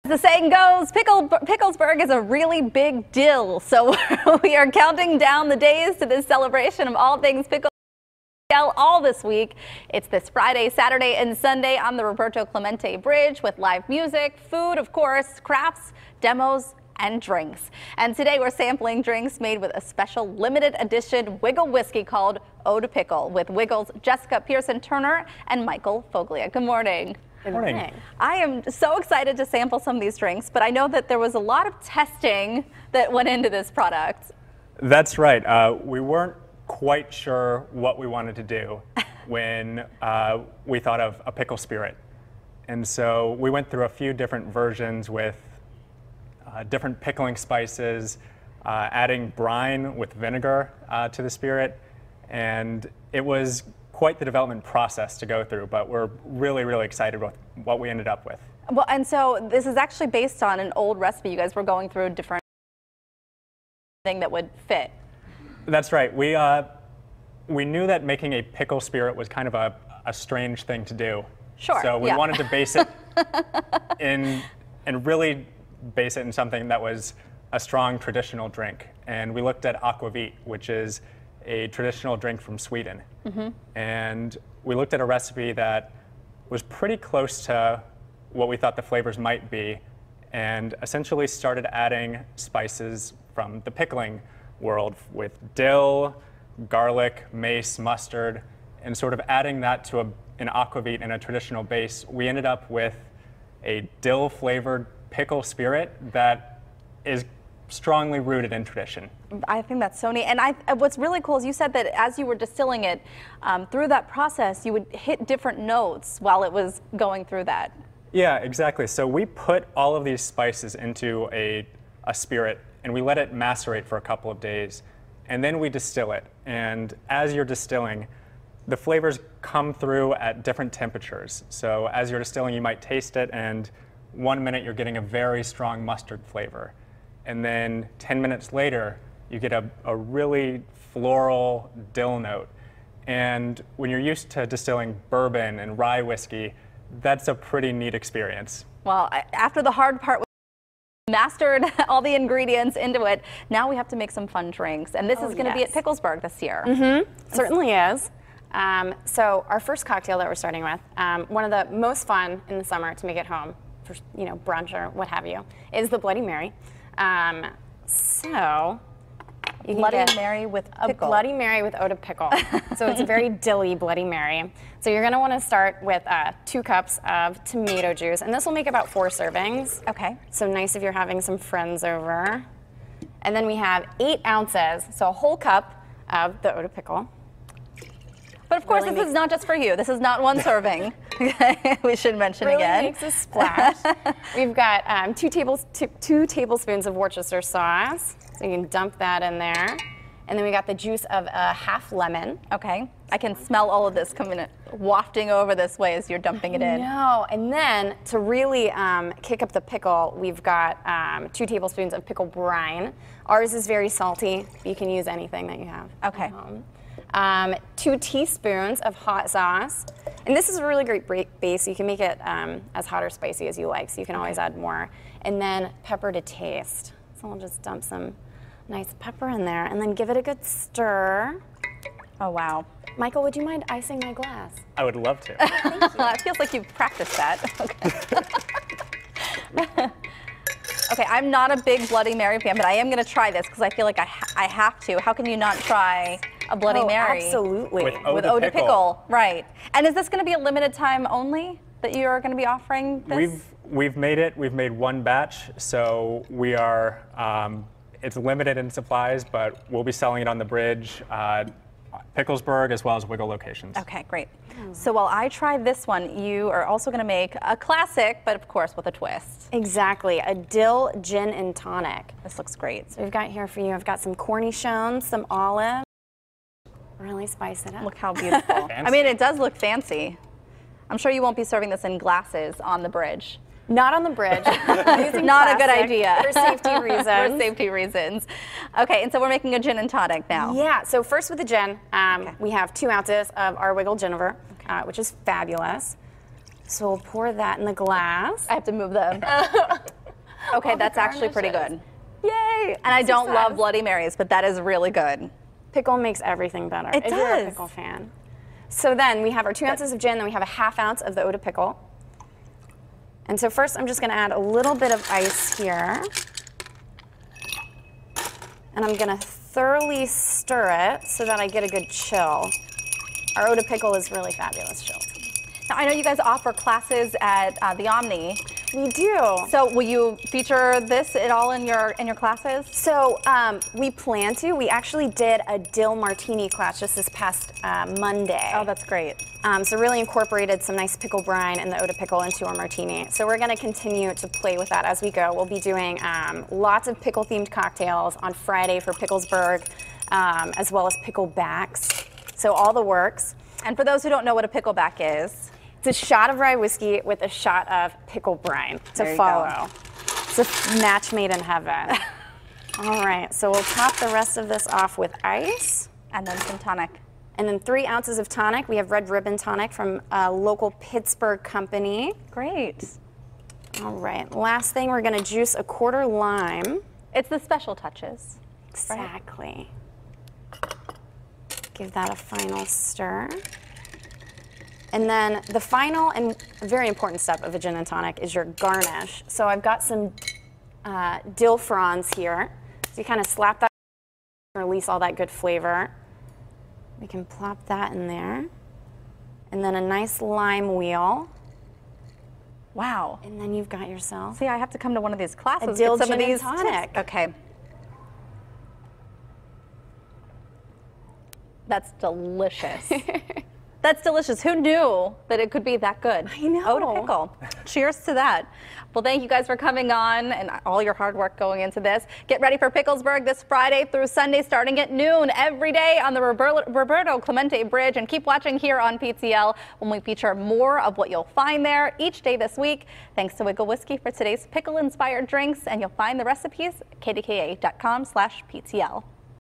The saying goes, Picklesburgh is a really big deal. So we are counting down the days to this celebration of all things pickle all this week. It's this Friday, Saturday, and Sunday on the Roberto Clemente Bridge with live music, food, of course, crafts, demos, and drinks. And today we're sampling drinks made with a special limited edition Wigle Whiskey called Ode to Pickle with Wigle's Jessica Pearson-Turner and Michael Foglia. Good morning. Good morning. I am so excited to sample some of these drinks, but I know that there was a lot of testing that went into this product. That's right. We weren't quite sure what we wanted to do when we thought of a pickle spirit. And so we went through a few different versions with different pickling spices, adding brine with vinegar to the spirit. And it was quite the development process to go through, but we're really, really excited with what we ended up with. Well, and so this is actually based on an old recipe. You guys were going through a different thing that would fit. That's right. We knew that making a pickle spirit was kind of a strange thing to do. Sure. So we wanted to base it and really base it in something that was a strong traditional drink. And we looked at aquavit, which is a traditional drink from Sweden. And we looked at a recipe that was pretty close to what we thought the flavors might be, and essentially started adding spices from the pickling world with dill, garlic, mace, mustard, and sort of adding that to an aquavit and a traditional base. We ended up with a dill-flavored pickle spirit that is strongly rooted in tradition. I think that's so neat. And what's really cool is you said that as you were distilling it, through that process, you would hit different notes while it was going through that. Yeah, exactly. So we put all of these spices into a spirit, and we let it macerate for a couple of days. And then we distill it. And as you're distilling, the flavors come through at different temperatures. So as you're distilling, you might taste it, and 1 minute you're getting a very strong mustard flavor. And then 10 minutes later, you get a really floral dill note. And when you're used to distilling bourbon and rye whiskey, that's a pretty neat experience. Well, after the hard part, we mastered all the ingredients into it. Now we have to make some fun drinks. And this is going to be at Picklesburgh this year. Certainly is. So our first cocktail that we're starting with, one of the most fun in the summer to make at home, for brunch or what have you, is the Bloody Mary. So you can get Mary with pickle. A Bloody Mary with Ode to Pickle. So it's a very dilly Bloody Mary. So you're going to want to start with 2 cups of tomato juice, and this will make about 4 servings. Okay. So nice if you're having some friends over. And then we have 8 ounces, so a whole cup of the Ode to Pickle. But of course, this is not just for you. This is not one serving. We should mention again. Makes a splash. We've got 2 tablespoons of Worcester sauce, so you can dump that in there. And then we got the juice of a half lemon. Okay. I can smell all of this coming, wafting over this way as you're dumping it in. No, and then to really kick up the pickle, we've got 2 tablespoons of pickle brine. Ours is very salty. You can use anything that you have. Okay. 2 teaspoons of hot sauce. And this is a really great base. You can make it as hot or spicy as you like, so you can always add more. And then pepper to taste. So I'll just dump some nice pepper in there and then give it a good stir. Oh, wow. Michael, would you mind icing my glass? I would love to. Thank you. It feels like you've practiced that. Okay. Okay, I'm not a big Bloody Mary fan, but I am going to try this because I feel like I have to. How can you not try a Bloody Mary? Absolutely. With Ode to Pickle. Right. And is this going to be a limited time only that you're going to be offering this? We've made it. We've made 1 batch, so we are. It's limited in supplies, but we'll be selling it on the bridge, Picklesburgh, as well as Wigle locations. Okay, great. So while I try this one, you are also going to make a classic, but of course with a twist. Exactly, a Dill Gin and Tonic. This looks great. So we've got here for you, I've got some cornichons, some olives. Really spice it up. Look how beautiful. I mean, it does look fancy. I'm sure you won't be serving this in glasses on the bridge. Not on the bridge. Not a good idea. For safety reasons. For safety reasons. Okay, and so we're making a gin and tonic now. Yeah, so first with the gin, we have 2 ounces of our Wigle Ginger, which is fabulous. So we'll pour that in the glass. I have to move the Okay, that's actually pretty good. Yay! And I don't love Bloody Marys, but that is really good. Pickle makes everything better. It if does. You're a pickle fan. So then we have our 2 ounces of gin, then we have a ½ ounce of the eau de pickle. And so first I'm just going to add a little bit of ice here. And I'm going to thoroughly stir it so that I get a good chill. Our eau de pickle is really fabulous chilled. Now, I know you guys offer classes at the Omni. We do. So will you feature this at all in your classes? So we plan to. We actually did a dill martini class just this past Monday. Oh, that's great. So really incorporated some nice pickle brine and the eau de pickle into our martini. So we're going to continue to play with that as we go. We'll be doing lots of pickle-themed cocktails on Friday for Picklesburgh, as well as picklebacks. So all the works. And for those who don't know what a pickleback is, it's a shot of rye whiskey with a shot of pickle brine to follow. It's a match made in heaven. All right, so we'll top the rest of this off with ice. And then some tonic. And then 3 ounces of tonic. We have Red Ribbon Tonic from a local Pittsburgh company. Great. All right, last thing, we're gonna juice a 1/4 lime. It's the special touches. Exactly. Give that a final stir. And then the final and very important step of a gin and tonic is your garnish. So I've got some dill fronds here. So you kind of slap that, release all that good flavor. We can plop that in there. And then a nice lime wheel. Wow. And then you've got yourself See, I have to come to one of these classes. a dill get some gin of these and tonic. tips. Okay. That's delicious. That's delicious. Who knew that it could be that good? I know. Eau de pickle. Cheers to that. Well, thank you guys for coming on and all your hard work going into this. Get ready for Picklesburgh this Friday through Sunday starting at noon every day on the Roberto Clemente Bridge. And keep watching here on PTL when we feature more of what you'll find there each day this week. Thanks to Wigle Whiskey for today's pickle-inspired drinks. And you'll find the recipes at kdka.com/PTL.